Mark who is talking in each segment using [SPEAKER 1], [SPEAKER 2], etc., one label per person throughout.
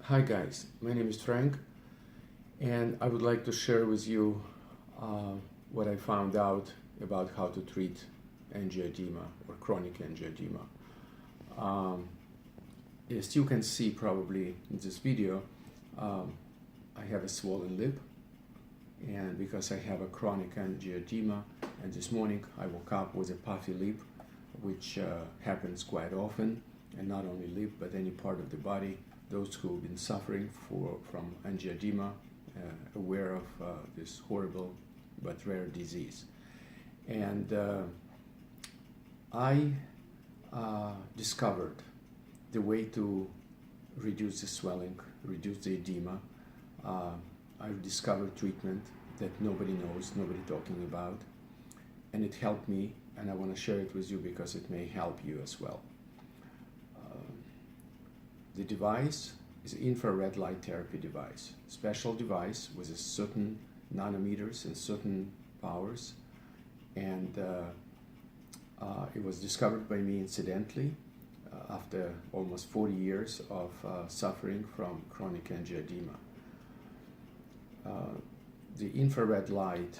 [SPEAKER 1] Hi guys, my name is Frank and I would like to share with you what I found out about how to treat angioedema or chronic angioedema. As you can see probably in this video, I have a swollen lip, and because I have a chronic angioedema, and this morning I woke up with a puffy lip, which happens quite often, and not only lip but any part of the body. Those who have been suffering from angioedema, aware of this horrible but rare disease. And I discovered the way to reduce the swelling, reduce the edema. I've discovered treatment that nobody knows, nobody talking about, and it helped me, and I want to share it with you because it may help you as well. The device is an infrared light therapy device, special device with a certain nanometers and certain powers, and it was discovered by me incidentally after almost 40 years of suffering from chronic angioedema. The infrared light,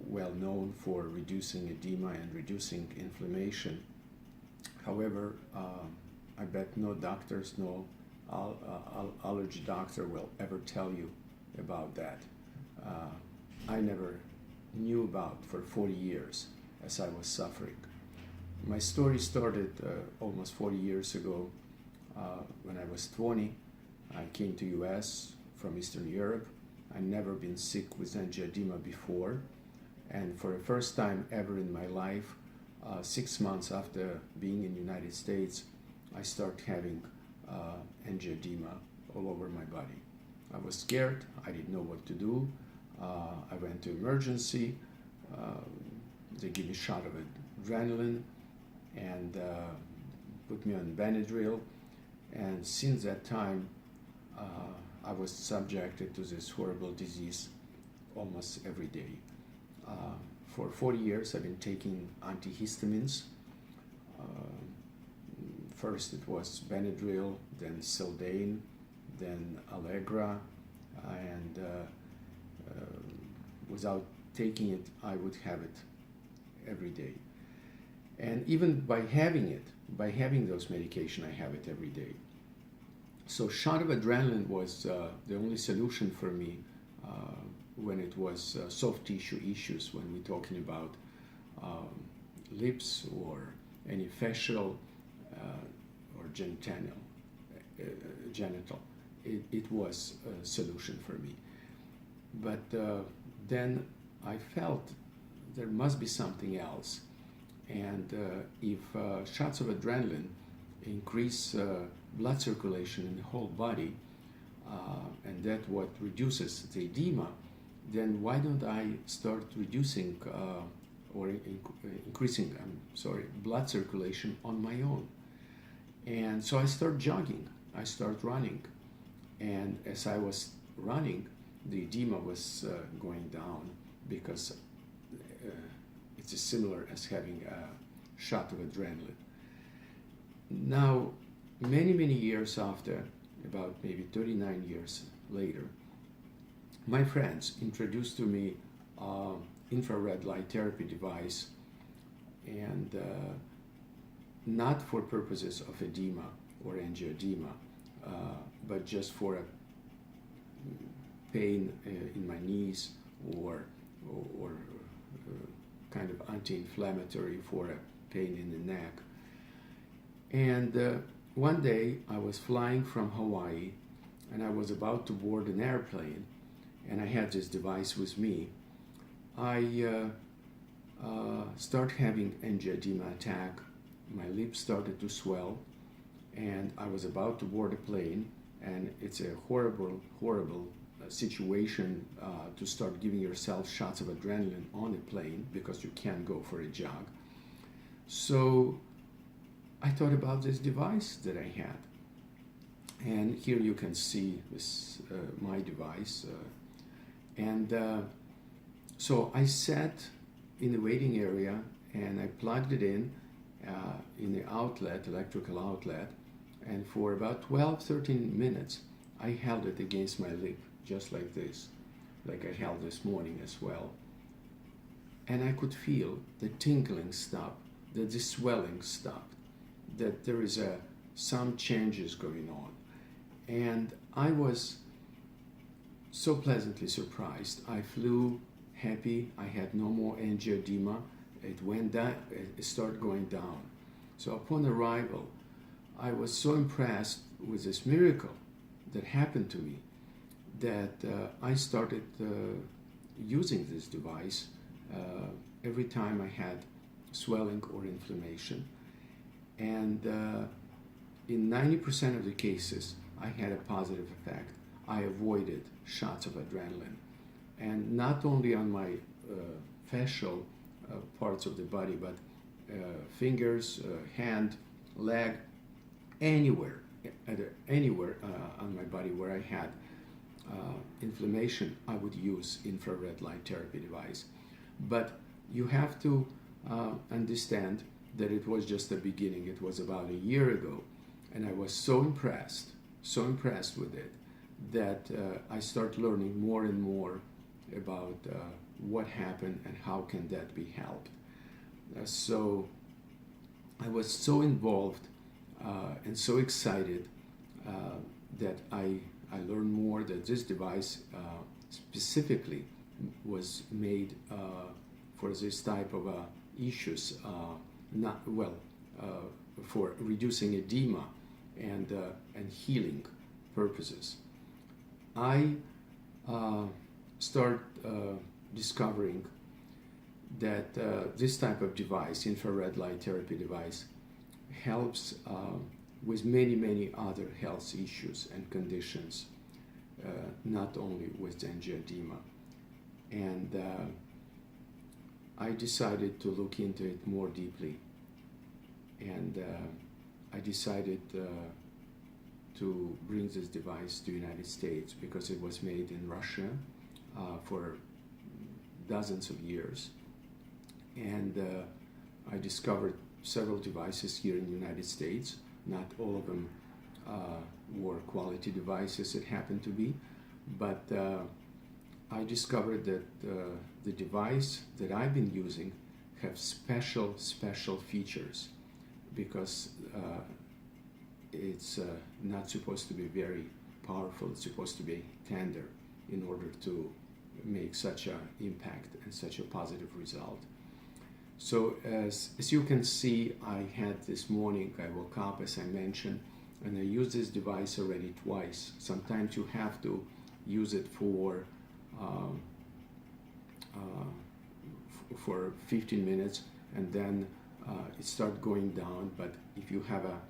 [SPEAKER 1] well known for reducing edema and reducing inflammation. However, I bet no doctors, no allergy doctor will ever tell you about that. I never knew about for 40 years as I was suffering. My story started almost 40 years ago. When I was 20, I came to US from Eastern Europe. I'd never been sick with angioedema before, and for the first time ever in my life, 6 months after being in the United States, I started having angioedema all over my body. I was scared. I didn't know what to do. I went to emergency. They gave me a shot of adrenaline and put me on Benadryl. And since that time, I was subjected to this horrible disease almost every day. For 40 years, I've been taking antihistamines. First it was Benadryl, then Sildane, then Allegra, and without taking it, I would have it every day. And even by having those medication, I have it every day. So shot of adrenaline was the only solution for me when it was soft tissue issues, when we're talking about lips or any facial or genital. It was a solution for me. But then I felt there must be something else. And if shots of adrenaline increase blood circulation in the whole body, and that's what reduces the edema, then why don't I start reducing or increasing, blood circulation on my own? And so I start jogging, I start running, and as I was running, the edema was going down because it's as similar as having a shot of adrenaline. Now, many years after, about maybe 39 years later, my friends introduced to me infrared light therapy device, and not for purposes of edema or angioedema, but just for a pain in my knees or kind of anti-inflammatory for a pain in the neck. And one day I was flying from Hawaii and I was about to board an airplane, and I had this device with me. I started having angioedema attack. My lips started to swell, and I was about to board a plane, and it's a horrible situation to start giving yourself shots of adrenaline on a plane because you can't go for a jog. So I thought about this device that I had, and here you can see this my device, so I sat in the waiting area and I plugged it in the outlet, electrical outlet, And for about 12-13 minutes, I held it against my lip, just like this, like I held this morning as well. And I could feel the tingling stop, that the swelling stopped, that there is some changes going on. And I was so pleasantly surprised. I flew happy. I had no more angioedema. It went down, it started going down. So upon arrival, I was so impressed with this miracle that happened to me that I started using this device every time I had swelling or inflammation. And in 90% of the cases, I had a positive effect. I avoided shots of adrenaline. And not only on my facial parts of the body, but fingers, hand, leg, anywhere on my body where I had inflammation, I would use infrared light therapy device. But you have to understand that it was just the beginning. It was about a year ago, and I was so impressed with it, that I start learning more and more about what happened and how can that be helped. So I was so involved and so excited that I learned more that this device specifically was made for this type of issues, for reducing edema and healing purposes. I start discovering that this type of device, infrared light therapy device, helps with many other health issues and conditions, not only with angioedema. And I decided to look into it more deeply, and I decided to bring this device to the United States because it was made in Russia for dozens of years. And I discovered several devices here in the United States. Not all of them were quality devices, it happened to be, but I discovered that the device that I've been using have special features, because it's not supposed to be very powerful. It's supposed to be tender in order to make such an impact and such a positive result. So as you can see, I had this morning, I woke up, as I mentioned, and I used this device already twice. Sometimes you have to use it for 15 minutes, and then it starts going down. But if you have a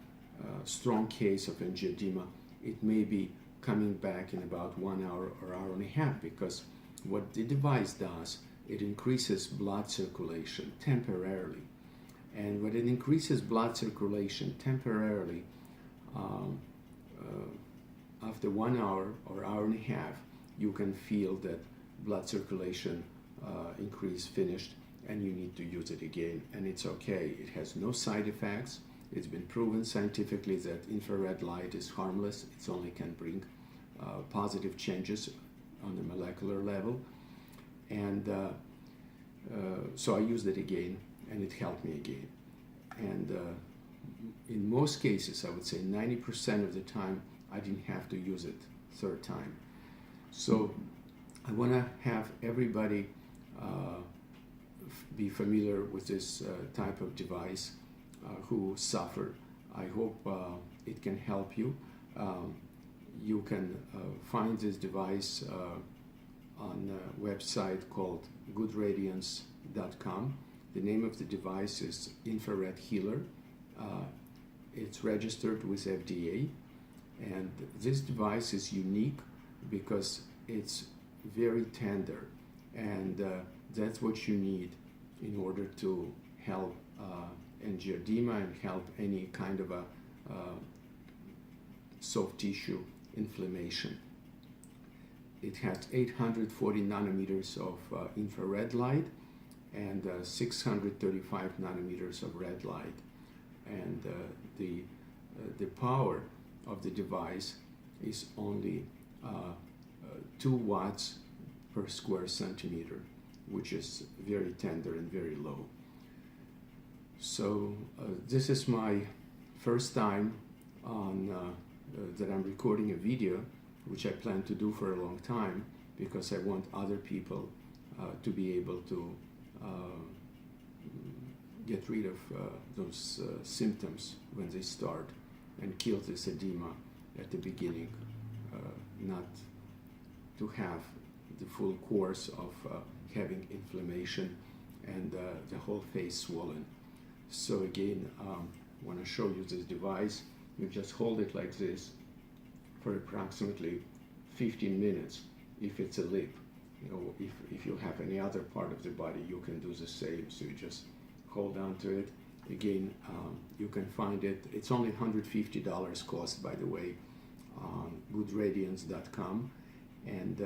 [SPEAKER 1] strong case of angioedema, it may be coming back in about 1 hour or hour and a half, because what the device does, it increases blood circulation temporarily. And when it increases blood circulation temporarily, after 1 hour or hour and a half, you can feel that blood circulation increase finished, and you need to use it again. And it's okay. It has no side effects. It's been proven scientifically that infrared light is harmless. It only can bring positive changes on the molecular level. And so I used it again, and it helped me again. And in most cases, I would say 90% of the time, I didn't have to use it third time. So I want to have everybody be familiar with this type of device who suffer. I hope it can help you. You can find this device on a website called goodradiance.com. The name of the device is Infrared Healer. It's registered with FDA, and this device is unique because it's very tender, and that's what you need in order to help angioedema and help any kind of a soft tissue inflammation. It has 840 nanometers of infrared light and 635 nanometers of red light, and the the power of the device is only 2 watts per square centimeter, which is very tender and very low. So this is my first time that I'm recording a video, which I plan to do for a long time, because I want other people to be able to get rid of those symptoms when they start, and kill this edema at the beginning, not to have the full course of having inflammation and the whole face swollen. So again, I want to show you this device. You just hold it like this for approximately 15 minutes if it's a lip. You know, if you have any other part of the body, you can do the same. So you just hold on to it. Again, you can find it. It's only $150 cost, by the way, on goodradiance.com, and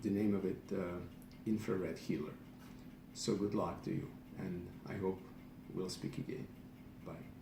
[SPEAKER 1] the name of it, Infrared Healer. So good luck to you, and I hope we'll speak again. Bye.